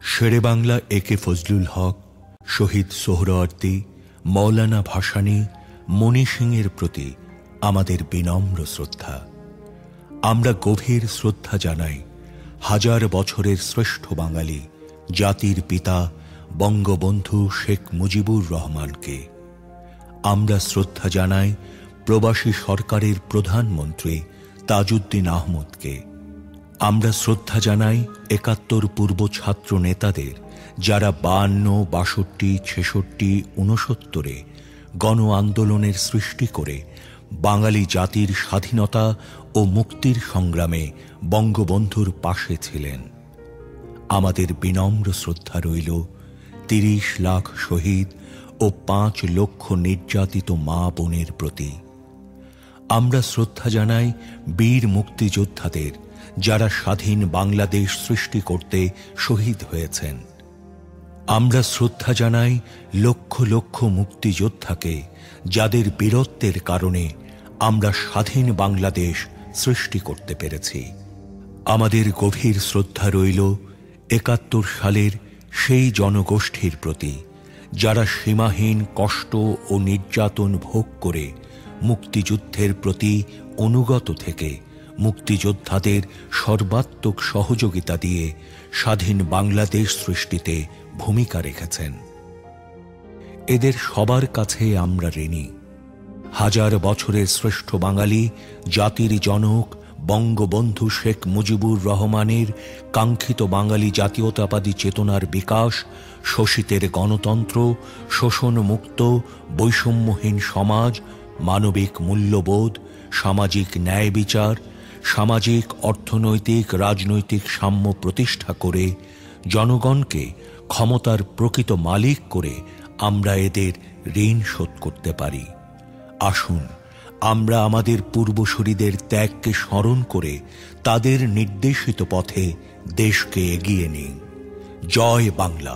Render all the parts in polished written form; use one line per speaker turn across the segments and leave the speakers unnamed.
শেরে বাংলা একে ফজলুল হক, শহীদ সোহরাওয়ার্দী, মৌলানা ভাসানী, মণি সিংয়ের প্রতি আমাদের বিনম্র শ্রদ্ধা। আমরা গভীর শ্রদ্ধা জানাই হাজার বছরের শ্রেষ্ঠ বাঙালি জাতির পিতা বঙ্গবন্ধু শেখ মুজিবুর রহমানকে। আমরা শ্রদ্ধা জানাই প্রবাসী সরকারের প্রধানমন্ত্রী তাজউদ্দিন আহমদকে। আমরা শ্রদ্ধা জানাই ৭১ পূর্ব ছাত্র নেতাদের, যারা ৫২, ৬২, ৬৬, ৬৯ গণ আন্দোলনের সৃষ্টি করে বাঙালি জাতির স্বাধীনতা ও মুক্তির সংগ্রামে বঙ্গবন্ধুর পাশে ছিলেন। আমাদের বিনম্র শ্রদ্ধা রইল ৩০ লাখ শহীদ ও ৫ লক্ষ নির্যাতিত মা বোনের প্রতি। আমরা শ্রদ্ধা জানাই বীর মুক্তিযোদ্ধাদের, যারা স্বাধীন বাংলাদেশ সৃষ্টি করতে শহীদ হয়েছেন। আমরা শ্রদ্ধা জানাই লক্ষ লক্ষ মুক্তিযোদ্ধাকে, যাদের বীরত্বের কারণে আমরা স্বাধীন বাংলাদেশ সৃষ্টি করতে পেরেছি। আমাদের গভীর শ্রদ্ধা রইল ৭১ সালের সেই জনগোষ্ঠীর প্রতি, যারা সীমাহীন কষ্ট ও নির্যাতন ভোগ করে মুক্তিযুদ্ধের প্রতি অনুগত থেকে মুক্তিযোদ্ধাদের সর্বাত্মক সহযোগিতা দিয়ে স্বাধীন বাংলাদেশ সৃষ্টিতে ভূমিকা রেখেছেন। এদের সবার কাছে আমরা ঋণী। হাজার বছরের শ্রেষ্ঠ বাঙালি জাতির জনক বঙ্গবন্ধু শেখ মুজিবুর রহমানের কাঙ্ক্ষিত বাঙালি জাতীয়তাবাদী চেতনার বিকাশ, শোষিতের গণতন্ত্র, শোষণমুক্ত বৈষম্যহীন সমাজ, মানবিক মূল্যবোধ, সামাজিক ন্যায় বিচার, সামাজিক অর্থনৈতিক রাজনৈতিক সাম্য প্রতিষ্ঠা করে জনগণকে ক্ষমতার প্রকৃত মালিক করে আমরা এদের ঋণ শোধ করতে পারি। আসুন আমরা আমাদের পূর্বসূরীদের ত্যাগকে স্মরণ করে তাদের নির্দেশিত পথে দেশকে এগিয়ে নিই। জয় বাংলা।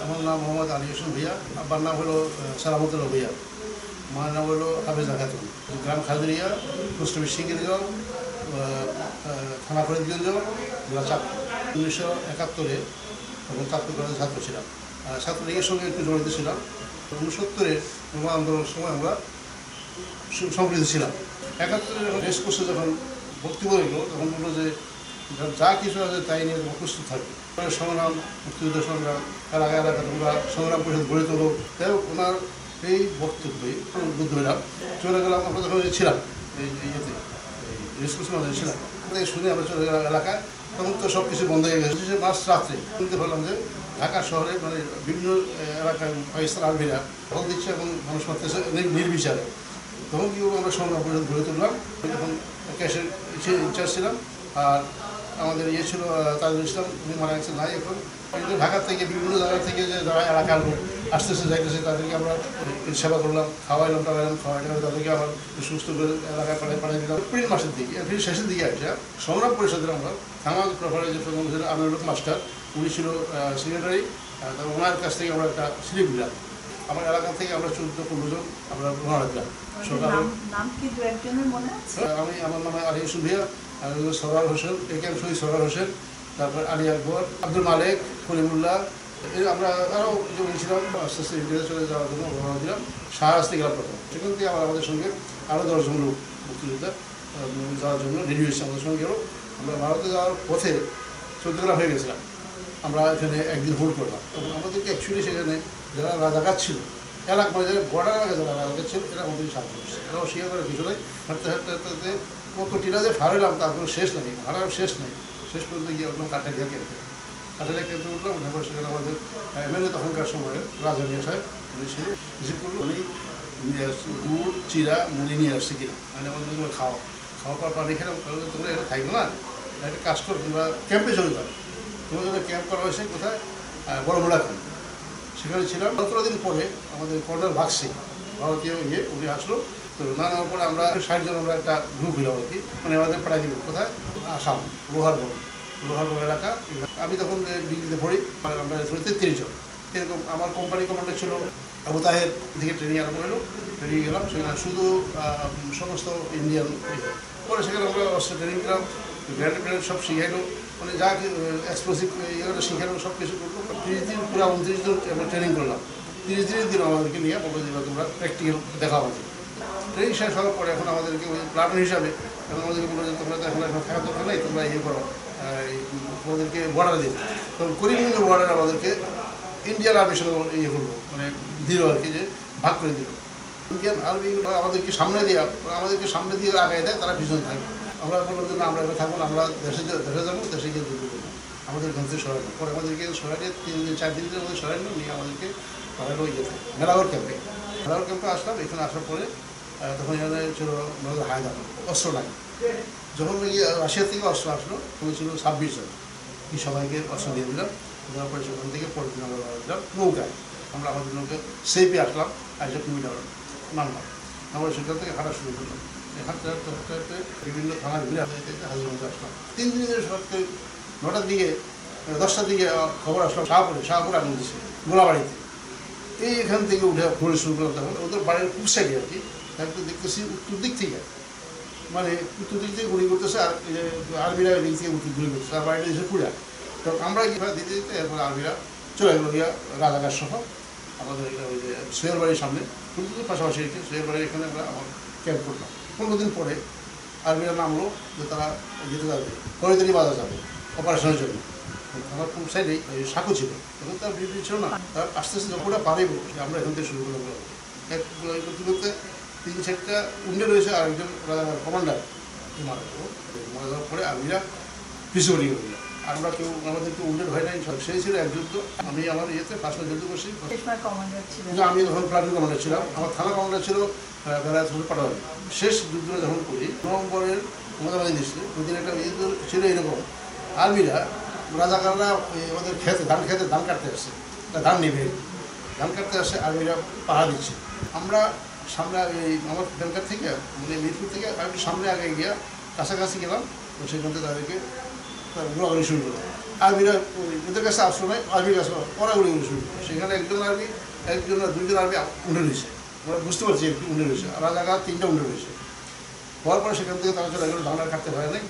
আমার নাম মোহাম্মদ আলী হোসেন ভূঁইয়া, আব্বার নাম হলো সালামতুল্লাহ ভূঁইয়া, মার নাম হলো হাফেজা খাতুন। গ্রাম খাজুরিয়া, পোস্ট অফিস সিঙ্গিরগাঁও, থানা ফরিদগঞ্জ, জেলা চাঁদপুর। ১৯৭১ এবং চাঁদপুর কলেজের ছাত্র ছিলাম। ছাত্রলীগের সঙ্গে একটু জড়িত ছিলাম। ৬৯ আন্দোলনের সময় আমরা সম্পৃক্ত ছিলাম। ৭১ যখন রেস কোর্সে যখন ভর্তি হয়ে গেল, তখন বললো যে যা কিছু আছে তাই নিয়ে তোমার প্রস্তুত থাকবে। সংগ্রাম, মুক্তিযুদ্ধ সংগ্রাম, এলাকা এলাকা তোমরা সংগ্রাম পরিষদ গড়ে তোলো। যাই হোক, ওনার এই বক্তব্যে উদ্বুদ্ধ হইলাম, চলে গেলাম। আমরা যখন ছিলাম এই ইয়েতে রেস কোর্সের মধ্যে ছিলাম, শুনে আমরা চলে গেলাম এলাকায়। তখন তো সব কিছু বন্ধ হয়ে গেছে। মাস রাত্রে শুনতে পারলাম যে ঢাকা শহরে মানে বিভিন্ন এলাকায় পাকিস্তান আর্মিরা ফল দিচ্ছে এবং মানুষ মারতেছে নির্বিচারে। তখন কী আমরা সংগ্রাম পরিষদ গড়ে তুললাম। তখন ক্যাশের ইনচার্জ ছিলাম। আর আমাদের ইয়ে ছিল তাজুল ইসলাম, উনি মারা গেছে নাই এখন। কিন্তু ঢাকা থেকে বিভিন্ন জায়গা থেকে যে যারা এলাকার লোক আসতেছে যাইতেছে, তাদেরকে আমরা সেবা করলাম, খাওয়াইলাম টাওয়াইলাম, খাওয়াইলাম, তাদেরকে আবার সুস্থ করে এলাকায় পাঠিয়ে দিলাম। এপ্রিল মাসের দিকে, এপ্রিল শেষের দিকে আসা সংগ্রাম পরিষদের আমরা থানা প্রভারে যে প্রধান ছিল আমিনুল মাস্টার, উনি ছিল সেক্রেটারি। ওনার কাছ থেকে আমরা একটা স্লিপ দিলাম। আমার এলাকা থেকে আমরা ১৪-১৫ জন আমরা রওনা দিলাম। সকালে আমার নাম আলী হোসেন ভূঁইয়া, সরওয়ার হোসেন, একে এম শহীদ সরওয়ার হোসেন, তারপর আলী আকবর, আব্দুল মালেক, কলিমুল্লাহ। আমরা আরও যখন ছিলাম আস্তে আস্তে ইন্ডিয়াতে চলে যাওয়ার জন্য রওনা দিলাম। শাহরাস্তি গেলাম প্রথম। সেখান থেকে আমাদের সঙ্গে আরও ১০ জন লোক মুক্তিযোদ্ধা যাওয়ার জন্য রেডি হয়েছে। আমাদের সঙ্গে গেল। আমরা ভারতে যাওয়ার পথে চৌদ্দগ্রাম হয়ে গেছিলাম। আমরা এখানে একদিন হোল্ড করলাম। এবং আমাদেরকে অ্যাকচুয়ালি সেখানে যারা রাজাকার ছিল, এলাকা মানে বর্ডার এলাকায় যারা রাজাকার ছিল, এরা আমাদের সাহায্য করছে। এরাও স্বীকার করার কিছু নাই। হাঁটতে হাঁটতে হাঁটতে কত টিরা যে ফাড়াইলাম তার কোনো শেষ নেই, হারার শেষ নেই। শেষ পর্যন্ত গিয়ে উঠলাম কাঠালিয়া ক্যাম্পে। কাঠালিয়া ক্যাম্পে উঠলাম। তারপর সেখানে আমাদের এমএলএ তখনকার সময়ে রাজা মিয়া সাহেব উনি ছিল। রিসিভ করলো, উনি গুড়, চিরা, মুড়ি নিয়ে আসছে কিনা। মানে আমাদের খাওয়া পর পানি খেলাম। তোমরা এটা থাকবে না, একটা কাজ করো, তোমরা ক্যাম্পে চলে যাও। তোমার জন্য ক্যাম্প করা হয়েছে কোথায়? বড়মুড়া ক্যাম্প। সেখানে ছিলাম। ১৭ দিন পরে আমাদের কর্নেল ভাগসি, ভারতীয় ইয়ে, উনি আসলো। তো না নেওয়ার পরে আমরা ৬০ জন আমরা একটা গ্রুপ হইলাম আর কি। মানে আমাদের পাঠাই দিব কোথায়? আসাম, লোহারবন এলাকা। আমি তখন ডিগ্রিতে পড়ি। আমরা ৩৩ জন। এরকম আমার কোম্পানি কমান্ডার ছিল আবু তাহের থেকে ট্রেনিং আরম্ভ হলো। ট্রেনিং গেলাম সেখানে শুধু সমস্ত ইন্ডিয়ান। পরে সেখানে আমরা অস্ত্র ট্রেনিং দিলাম, গ্র্যান্ড সব শিখাইলো। মানে যা এক্সপ্লোসিভ ইয়েগুলো শিখানো সব কিছু করলো। 30 দিন পুরো 29 দিন আমরা ট্রেনিং করলাম। 30 দিন আমাদেরকে নিয়ে বললো যে তোমরা প্র্যাকটিক্যাল দেখা আমাদের। ট্রেনিং শেষ হওয়ার পরে এখন আমাদেরকে ওই প্ল্যাটুন হিসাবে এখন আমাদেরকে বললো যে তোমরা তো এখন থাকার দরকার নেই, তোমরা ইয়ে করো, আমাদেরকে বর্ডার দিন। তখন করিমগঞ্জ বর্ডার আমাদেরকে ইন্ডিয়ান আর্মির সঙ্গে ইয়ে করলো, মানে দিল আর কি, যে ভাগ করে দিল। ইন্ডিয়ান আর্মি আমাদেরকে সামনে দিয়ে আগায় দেয়, তারা পিছনে থাকে। আমরা বললাম যে না, আমরা এবার থাকবো না, আমরা দেশে যাবো, দেশে গিয়ে যুদ্ধ করবো। আমাদের এখান থেকে সরাই পরে আমাদেরকে সরাইয়ে 3 দিন 4 দিনের মধ্যে সরাই নিয়ে আমাদেরকে পাঠালো ইয়েতে মেলাগড় ক্যাম্পে। মেলাগড় ক্যাম্পে আসলাম। এখানে আসার পরে তখন এখানে ছিল হায়দার, অস্ত্র নাই। যখন রাশিয়া থেকে অস্ত্র আসলো তখন ছিল 26 জন, কি সবাইকে অস্ত্র দিয়ে দিলাম। দেওয়ার পরে সেখান থেকে পরের দিন আমরা দিলাম নৌকায়। আমরা আমাদের নৌকে সেপে আসলাম 1 কিলোমিটার নামলাম। আমরা সেখান থেকে হাঁটা শুরু করলাম। হাঁটতে হাঁটতে হাঁটতে হাঁটতে বিভিন্ন থানার ঘুরে হাজিরগঞ্জে আসলাম। 3 দিনের সকাল 9টার দিকে 10টার দিকে খবর আসলাম শাহপুর আগুন দিচ্ছে গোলাবাড়িতে। এখান থেকে উঠে ঘুরে শুরু করলাম। তখন ওদের বাড়ির পূব সাইডে আর কি, একটু দেখতেছি উত্তর দিক থেকে, মানে উত্তর দিক থেকে গুলি করতেছে, আর আর্মিরা দিক থেকে গুলি করতেছে, আর বাড়িটা দিচ্ছে পুরা। তো আমরা কীভাবে দিতে দিতে এরপর আর্মিরা চলে গেল গিয়া রাজাকার সহ আমাদের ওই যে সোহেল বাড়ির সামনে, কিন্তু পাশাপাশি রেখে সোহেল বাড়ির এখানে আমরা আমার ক্যাম্প করলাম। 15 দিন পরে আর্মিরা নামলো যে তারা যেতে যাবে, খরিদারি বাজার যাবে অপারেশনের জন্য। আমার পূর্ব সাইডে সাঁকো ছিল, তখন তার বিবৃতি ছিল না। তার আস্তে আস্তে যখন ওটা পারিব আমরা এখান থেকে শুরু করলাম। এক করতে করতে 3-4টা উন্ডে রয়েছে, আর একজন কমান্ডার মারা যাওয়ার পরে আর্মিরা পিছু হয়ে গেল। আমরা কেউ আমাদেরকে উন্ডেড হয় নাই, সেই ছিল এক যুদ্ধ। আমি আমার ইয়েতে 5 যুদ্ধ করছি। আমি যখন প্লাটুন কমান্ডার ছিলাম, আমার থানা কমান্ডার ছিল বেলায়েত হোসেন পাটোয়ারি। শেষ যুদ্ধটা যখন করি নভেম্বরের মাঝামাঝি দিচ্ছে, ওই দিন একটা যুদ্ধ ছিল এরকম। আর্মিরা রাজাকাররা ওদের খেতে ধান কাটতে আসছে, ধান নেবে, ধান কাটতে আসে, আর্মিরা পাহারা দিচ্ছে। আমরা সামনে আমার ব্যাংকার থেকে মানে মিরপুর থেকে একটু সামনে আগে গিয়া কাছাকাছি গেলাম, সেখান থেকে তাদেরকে গোলাগুলি শুরু করলো। আর্মিরা এদের কাছে আসলো নয়, আর্মির কাছে ওরা গুলি শুরু করলো। সেখানে একজন আর্মি, 2জন আর্মি উন্ডে রয়েছে। আমরা বুঝতে পারছি একটু উন্ডে রয়েছে, আর রাজাকার 3টা উন্ডে রয়েছে। হওয়ার পরে সেখান থেকে তারা চলে গেল, ধান আর কাটতে হয় নাই,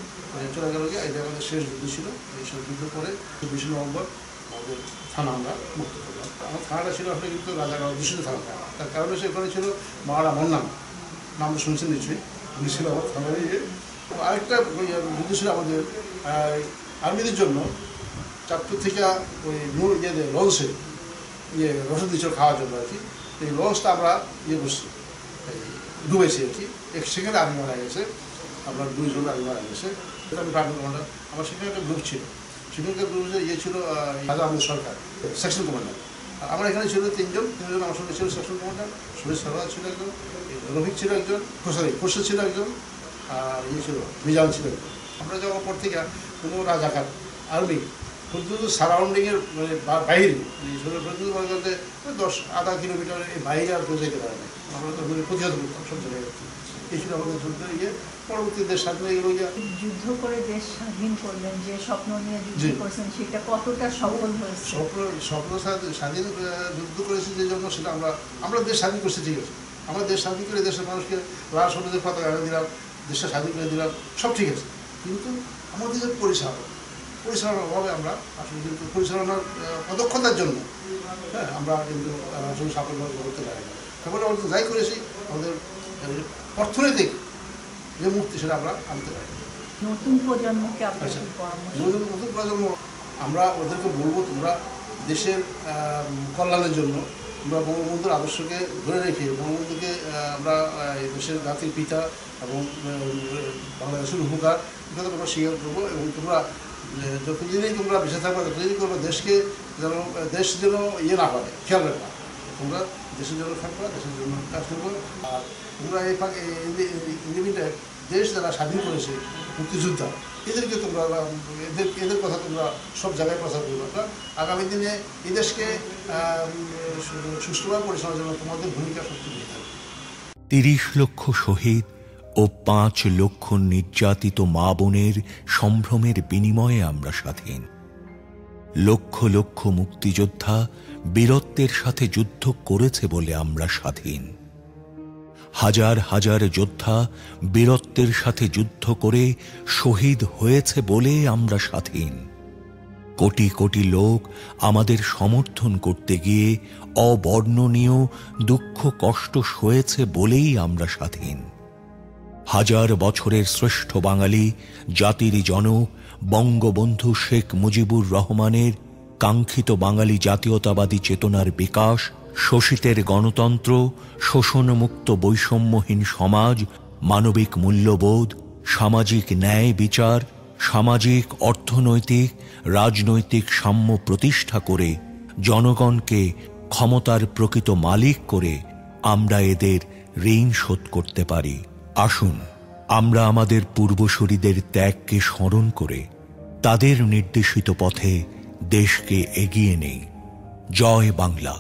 চলে গেল গিয়ে। এটা আমাদের শেষ যুদ্ধ ছিল। এই শেষ যুদ্ধ করে 24 নভেম্বর আমাদের থানা আমরা মুক্ত করলাম। আমার থানাটা ছিল আসলে কিন্তু রাজাকার দূষিত থানা। তার কারণে সেখানে ছিল মারা মন্নান, নামটা শুনছেন নিশ্চয়ই, উনি ছিল আমার থানার ইয়ে। আরেকটা যুদ্ধ ছিল আমাদের আর্মিদের জন্য, চাঁদপুর থেকে ওই লঞ্চে রসদ দিচ্ছিল খাওয়ার জন্য আর কি। এই লঞ্চটা আমরা করছি, ডুবেছি আর কি। সেখানে আর্মি মারা গেছে, আপনার 2 জন আর্মি মারা গেছে। এটা আমি প্রাক্তন কমান্ডার। আমার সেখানে একটা গ্রুপ ছিল, সেখানকার গ্রুপে ছিল রাজা আহমেদ সরকার, সেকশন কমান্ডার। আর আমার এখানে ছিল 3 জন আমার সঙ্গে ছিল সেকশন কমান্ডার। সুরেশ সরকার ছিল একজন, রফিক ছিল একজন, খোরশেদ ছিল একজন, আর ছিল মিজান ছিল একজন। আমরা যাওয়ার পর থেকে কোনো রাজাকার আর্মি পর্যন্ত সারাউন্ডিংয়ের মানে বাইরে বলতে 10-আধা কিলোমিটারের বাইরে আর কেউ যেতে পারে না। আমরা তো প্রতিহত করতাম সব জায়গায়। এই ছিল আমাদের যুদ্ধ। পরবর্তী দেশ স্বাধীন হয়ে গেল।
যুদ্ধ করে দেশ স্বাধীন করলেন, যে স্বপ্ন নিয়ে যুদ্ধ করেছেন, সেটা কতটা সফল হয়েছে?
স্বপ্ন স্বাধীন যুদ্ধ করেছি যে জন্য, সেটা আমরা দেশ স্বাধীন করছি, ঠিক আছে। আমরা দেশ স্বাধীন করে দেশের মানুষকে লাল সবুজের পতাকা এনে দিলাম, দেশটা স্বাধীন করে দিলাম, সব ঠিক আছে। কিন্তু আমাদের যে পরিচালনার অভাবে আমরা আসলে কিন্তু পরিচালনার অদক্ষতার জন্য আমরা কিন্তু আসলে সাফল্য করতে পারি না। তারপরে আমরা যাই করেছি, আমাদের অর্থনৈতিক যে মুক্তি সেটা আমরা আনতে পারি।
নতুন প্রজন্মকে
নতুন প্রজন্ম আমরা ওদেরকে বলবো, তোমরা দেশের কল্যাণের জন্য আমরা বঙ্গবন্ধুর আদর্শকে ধরে রেখে, বঙ্গবন্ধুকে আমরা দেশের জাতির পিতা এবং বাংলাদেশের উপকার এটা তোমরা স্বীকার করবো। এবং তোমরা যতদিনই তোমরা বেঁচে থাকবে, ততদিনই করবে দেশকে দেশ যেন না হয়, খেয়াল রাখবা। তোমরা দেশের জন্য থাকবা, দেশের জন্য কাজ করবো। আর তোমরা এই ইন্ডিপেন্ডেন্ট দেশ যারা স্বাধীন করেছে, মুক্তিযোদ্ধা, এদেরকে তোমরা এদের কথা তোমরা সব জায়গায় প্রচার করবে। আগামী দিনে এই দেশকে সুষ্ঠুভাবে পরিচালনার জন্য তোমাদের ভূমিকা সত্যি হয়ে থাকবে।
30 লক্ষ শহীদ ও 5 লক্ষ নির্যাতিত মা বোনের সম্ভ্রমের বিনিময়ে আমরা স্বাধীন। লক্ষ লক্ষ মুক্তিযোদ্ধা বীরত্বের সাথে যুদ্ধ করেছে বলে আমরা স্বাধীন। হাজার হাজার যোদ্ধা বীরত্বের সাথে যুদ্ধ করে শহীদ হয়েছে বলে আমরা স্বাধীন। কোটি কোটি লোক আমাদের সমর্থন করতে গিয়ে অবর্ণনীয় দুঃখ কষ্ট সয়েছে বলেই আমরা স্বাধীন। হাজার বছরের শ্রেষ্ঠ বাঙালি জাতির জনক বঙ্গবন্ধু শেখ মুজিবুর রহমানের কাঙ্ক্ষিত বাঙালি জাতীয়তাবাদী চেতনার বিকাশ, শোষিতের গণতন্ত্র, শোষণমুক্ত বৈষম্যহীন সমাজ, মানবিক মূল্যবোধ, সামাজিক ন্যায় বিচার, সামাজিক অর্থনৈতিক রাজনৈতিক সাম্য প্রতিষ্ঠা করে জনগণকে ক্ষমতার প্রকৃত মালিক করে আমরা এদের ঋণ শোধ করতে পারি। আসুন আমরা আমাদের পূর্বসূরীদের ত্যাগকে স্মরণ করে তাদের নির্দেশিত পথে দেশকে এগিয়ে নেই। জয় বাংলা।